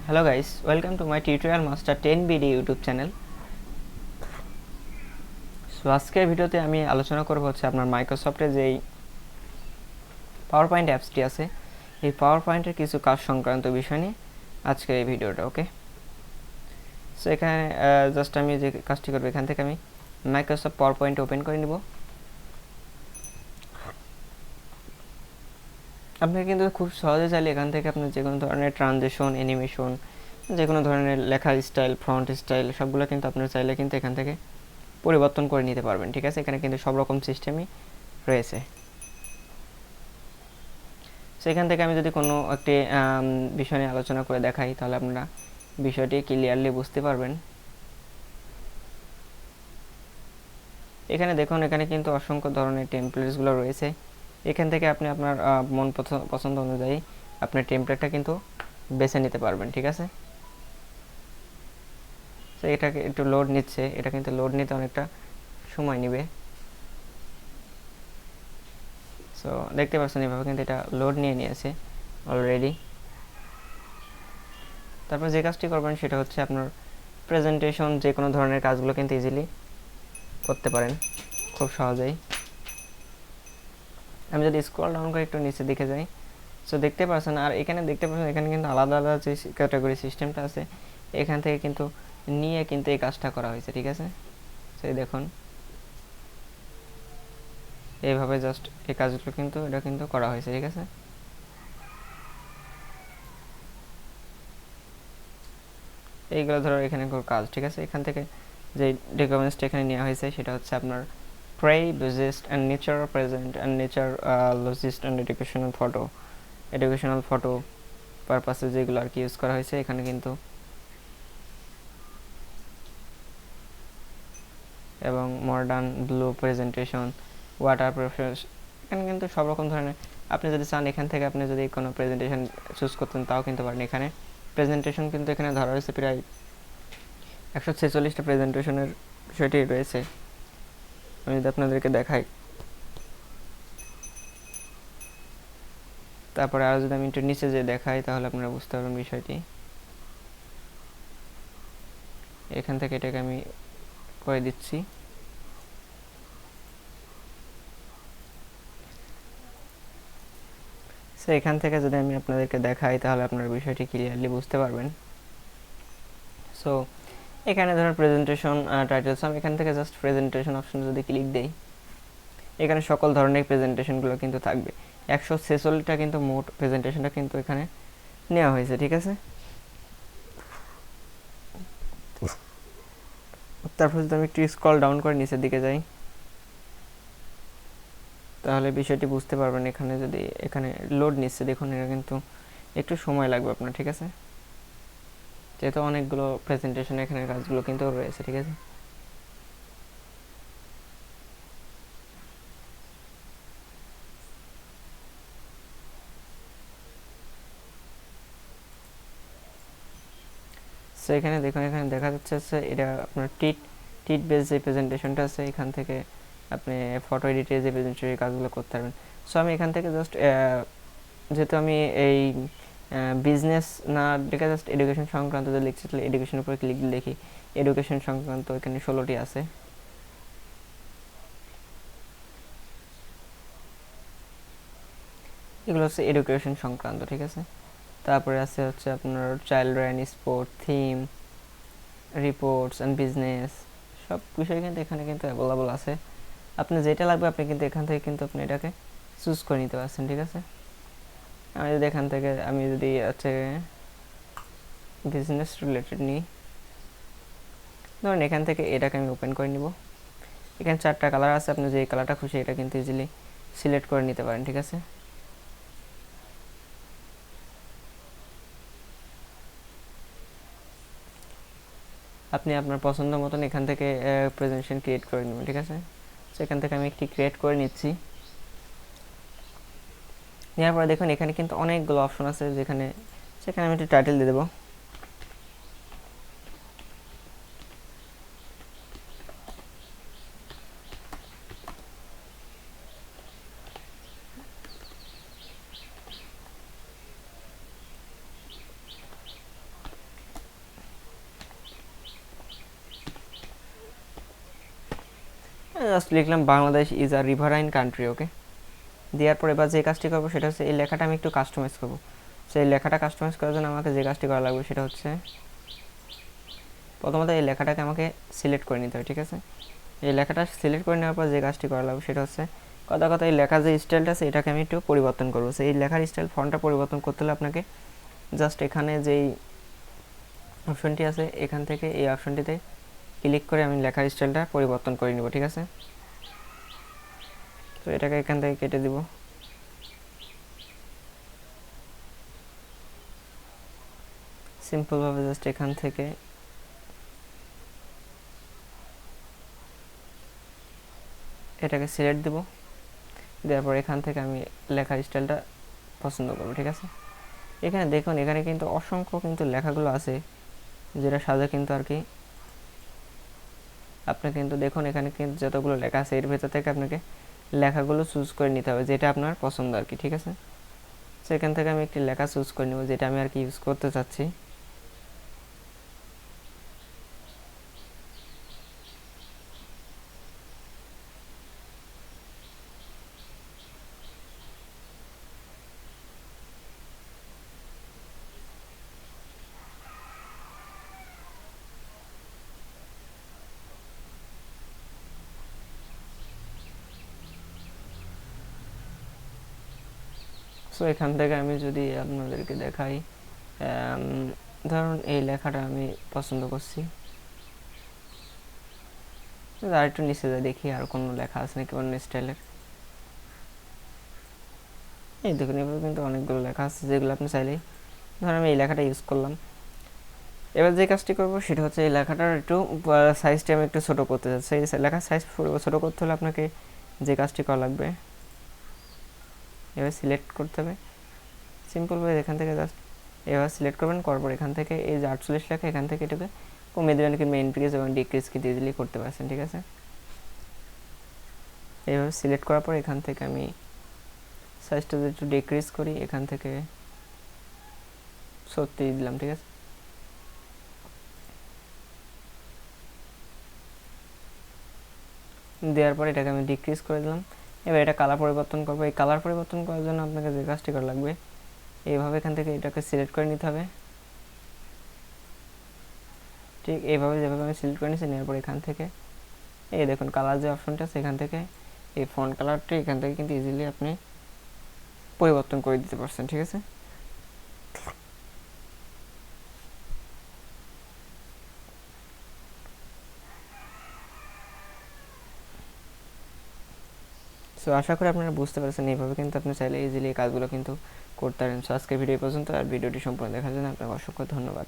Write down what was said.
Hello guys, welcome to my tutorial master 10 BD YouTube channel. So আজকের ভিডিওতে আমি আলোচনা করব হচ্ছে আপনার মাইক্রোসফটের যেই পাওয়ার পয়েন্ট অ্যাপসটি আছে এই পাওয়ার পয়েন্টের কিছু কাজ সংক্রান্ত বিষয় নিয়ে আজকের এই ভিডিওটা। ওকে, সো এখানে জাস্ট আমি যে কাজটি করব, এখান থেকে আমি মাইক্রোসফট পাওয়ার পয়েন্ট ওপেন করে নিব। আপনি কিন্তু খুব সহজে চাইলে এখান থেকে আপনি যে কোনো ধরনের ট্রানজিশন, অ্যানিমেশন, যে কোনো ধরনের লেখার স্টাইল, ফন্ট স্টাইল সবগুলো কিন্তু আপনার চাইলে কিন্তু এখান থেকে পরিবর্তন করে নিতে পারবেন। ঠিক আছে, এখানে কিন্তু সব রকম সিস্টেমই রয়েছে। সেখান থেকে আমি যদি কোনো একটি বিষয় নিয়ে আলোচনা করে দেখাই তাহলে আপনারা বিষয়টি ক্লিয়ারলি বুঝতে পারবেন। এখানে দেখুন, এখানে কিন্তু অসংখ্য ধরনের টেমপ্লেটসগুলো রয়েছে। এখান থেকে আপনি আপনার মন পছন্দ অনুযায়ী আপনার টেমপ্লেটটা কিন্তু বেছে নিতে পারবেন। ঠিক আছে, তো এটাকে একটু লোড নিচ্ছে, এটা কিন্তু লোড নিতে অনেকটা সময় নেবে। সো দেখতে পাচ্ছেন এভাবে কিন্তু এটা লোড নিয়ে নিয়েছে অলরেডি। তারপর যে কাজটি করবেন সেটা হচ্ছে আপনার প্রেজেন্টেশন, যে কোনো ধরনের কাজগুলো কিন্তু ইজিলি করতে পারেন খুব সহজেই। আমি যদি স্ক্রল ডাউন করে একটু নিচে দেখে যাই, সো দেখতে পাচ্ছেন, আর এখানে দেখতে পাচ্ছেন এখানে কিন্তু আলাদা আলাদা যে ক্যাটাগরি সিস্টেমটা আছে এখান থেকে কিন্তু নিয়ে কিন্তু এই কাজটা করা হয়েছে। ঠিক আছে, সেই দেখুন এইভাবে জাস্ট এই কাজগুলো কিন্তু এটা কিন্তু করা হয়েছে। ঠিক আছে, এইগুলো ধরো এখানে কাজ। ঠিক আছে, এখান থেকে যে ডকুমেন্টসটা এখানে নেওয়া হয়েছে সেটা হচ্ছে আপনার প্রে বুঝিস্ট and nature present and nature লজিস্ট অ্যান্ড এডুকেশনাল ফটো পারপাসে যেগুলো আর কি ইউজ করা হয়েছে এখানে কিন্তু, এবং মডার্ন ব্লু প্রেজেন্টেশন, ওয়াটার প্রফেস, এখানে কিন্তু সব রকম ধরনের আপনি যদি চান এখান থেকে আপনি যদি কোনো প্রেজেন্টেশন চুজ করতেন তাও কিন্তু পারেন। এখানে প্রেজেন্টেশন কিন্তু এখানে ধরা হয়েছে প্রায় 146টা প্রেজেন্টেশনের বিষয়টি রয়েছে। আমি যদি আপনাদেরকে দেখাই, তারপরে আরও যদি আমি একটু নিচে যে দেখাই তাহলে আপনারা বুঝতে পারবেন বিষয়টি। এখান থেকে এটাকে আমি করে দিচ্ছি। সো এখান থেকে যদি আমি আপনাদেরকে দেখাই তাহলে আপনারা বিষয়টি ক্লিয়ারলি বুঝতে পারবেন। সো এখানে ধরুন প্রেজেন্টেশন টাইটেলস, আমি এখান থেকে জাস্ট প্রেজেন্টেশন অপশন যদি ক্লিক দেই এখানে সকল ধরনের প্রেজেন্টেশনগুলো কিন্তু থাকবে। 146টা কিন্তু মোট প্রেজেন্টেশনটা কিন্তু এখানে নেওয়া হয়েছে। ঠিক আছে, তারপর যদি আমি একটু স্ক্রল ডাউন করে নিচের দিকে যাই তাহলে বিষয়টি বুঝতে পারবেন। এখানে যদি এখানে লোড নিচ্ছে দেখুন, এটা কিন্তু একটু সময় লাগবে আপনার। ঠিক আছে, যেহেতু অনেকগুলো প্রেজেন্টেশন এখানে কাজগুলো কিন্তু রয়েছে। ঠিক আছে, সো এখানে দেখুন, এখানে দেখা যাচ্ছে এটা আপনার টিট বেস যে প্রেজেন্টেশনটা আছে এখান থেকে আপনি ফটো এডিটে যে প্রেজেন্টেশনের কাজগুলো করতে পারবেন। সো আমি এখান থেকে জাস্ট যেহেতু আমি এই বিজনেস না লিখে জাস্ট এডুকেশন সংক্রান্ত যে লিখছি তাহলে এডুকেশনের উপরে ক্লিক দেখি এডুকেশন সংক্রান্ত এখানে 16টি আছে। এগুলো হচ্ছে এডুকেশন সংক্রান্ত। ঠিক আছে, তারপরে আছে হচ্ছে আপনার child and sport, theme, reports and business, সব বিষয় কিন্তু এখানে কিন্তু অ্যাভেলেবল আছে। আপনি যেটা লাগবে আপনি কিন্তু এখান থেকে কিন্তু আপনি এটাকে চুজ করে নিতে পারছেন। ঠিক আছে, আমি যদি এখান থেকে আমি যদি হচ্ছে বিজনেস রিলেটেড নিই, ধরুন এখান থেকে এটাকে আমি ওপেন করে নিব। এখানে 4টা কালার আছে, আপনি যে কালারটা খুশি এটা কিন্তু ইজিলি সিলেক্ট করে নিতে পারেন। ঠিক আছে, আপনি আপনার পছন্দ মতন এখান থেকে প্রেজেন্টেশন ক্রিয়েট করে নেবেন। ঠিক আছে, সো এখান থেকে আমি একটি ক্রিয়েট করে নিচ্ছি। নেওয়ার পরে দেখুন এখানে কিন্তু অনেকগুলো অপশন আছে, যেখানে সেখানে আমি একটি টাইটেল দিয়ে দেবো। জাস্ট লিখলাম Bangladesh is a riverine country. Okay, দেওয়ার পরে এবার যে কাজটি করবো সেটা হচ্ছে এই লেখাটা আমি একটু কাস্টমাইজ করবো। সো এই লেখাটা কাস্টমাইজ করার জন্য আমাকে যে কাজটি করা লাগবে সেটা হচ্ছে প্রথমত এই লেখাটাকে আমাকে সিলেক্ট করে নিতে হবে, ঠিক আছে। এই লেখাটা সিলেক্ট করে নেওয়ার পর যে কাজটি করা লাগবে সেটা হচ্ছে কথা কথা এই লেখার যে স্টাইলটা আছে এটাকে আমি একটু পরিবর্তন করবো। সেই লেখার স্টাইল ফন্টটা পরিবর্তন করতে হলে আপনাকে জাস্ট এখানে যেই অপশনটি আছে এখান থেকে এই অপশনটিতে ক্লিক করে আমি লেখার স্টাইলটা পরিবর্তন করে নিব, ঠিক আছে। তো এটাকে এখান থেকে কেটে দিব। সিম্পলভাবে জাস্ট এখান থেকে এটাকে সিলেক্ট দেব, দেওয়ার পর এখান থেকে আমি লেখার স্টাইলটা পছন্দ করব, ঠিক আছে। এখানে দেখুন এখানে কিন্তু অসংখ্য কিন্তু লেখাগুলো আছে যেটা সাজা কিন্তু আর কি আপনি কিন্তু দেখুন এখানে কিন্তু যতগুলো লেখা আছে এর ভেতর থেকে আপনাকে লেখাগুলো চুজ করে নিতে হবে যেটা আপনার পছন্দ আর কি, ঠিক আছে। সো এখান থেকে আমি একটি লেখা চুজ করে নেব যেটা আমি আর কি ইউজ করতে চাচ্ছি। সো এখান থেকে আমি যদি আপনাদেরকে দেখাই, ধরুন এই লেখাটা আমি পছন্দ করছি, আর একটু নিচে যা দেখি আর কোনো লেখা আছে নাকি অন্য স্টাইলের। এই দেখুন এভাবে কিন্তু অনেকগুলো লেখা আছে যেগুলো আপনি চাইলেই, ধরুন আমি এই লেখাটা ইউজ করলাম। এবার যে কাজটি করবো সেটা হচ্ছে এই লেখাটার একটু সাইজটি আমি একটু ছোটো করতে চাচ্ছি। এই লেখার সাইজ ছোটো করতে হলে আপনাকে যে কাজটি করা লাগবে এবার সিলেক্ট করতে হবে সিম্পলভাবে এখান থেকে জাস্ট এবার সিলেক্ট করবেন, করার পর এখান থেকে এই যে 48 লেখা এখান থেকে এটাকে কমিয়ে দেবেন কিংবা ইনক্রিজ এবং ডিক্রিজ কিন্তু ইজিলি করতে পারছেন, ঠিক আছে। এইভাবে সিলেক্ট করার পর এখান থেকে আমি সাইজটা যদি একটু ডিক্রিজ করি এখান থেকে 36 দিলাম, ঠিক আছে। দেওয়ার পর এটাকে আমি ডিক্রিজ করে দিলাম। এবার এটা কালার পরিবর্তন করবো। এই কালার পরিবর্তন করার জন্য আপনাকে যে কাজটি করা লাগবে এইভাবে এখান থেকে এটাকে সিলেক্ট করে নিতে হবে, ঠিক এইভাবে যেভাবে আমি সিলেক্ট করে নিয়েছি। নেওয়ার পর এখান থেকে এই দেখুন কালার যে অপশনটা আছে এখান থেকে এই ফন্ট কালারটা এখান থেকে কিন্তু ইজিলি আপনি পরিবর্তন করে দিতে পারছেন, ঠিক আছে। সো আশা করি আপনারা বুঝতে পারছেন এইভাবে কিন্তু আপনি চাইলে ইজিলি এই কাজগুলো কিন্তু করতে পারেন। সো আজকে ভিডিও পর্যন্ত, আর ভিডিওটি সম্পূর্ণ দেখার জন্য আপনাকে অসংখ্য ধন্যবাদ।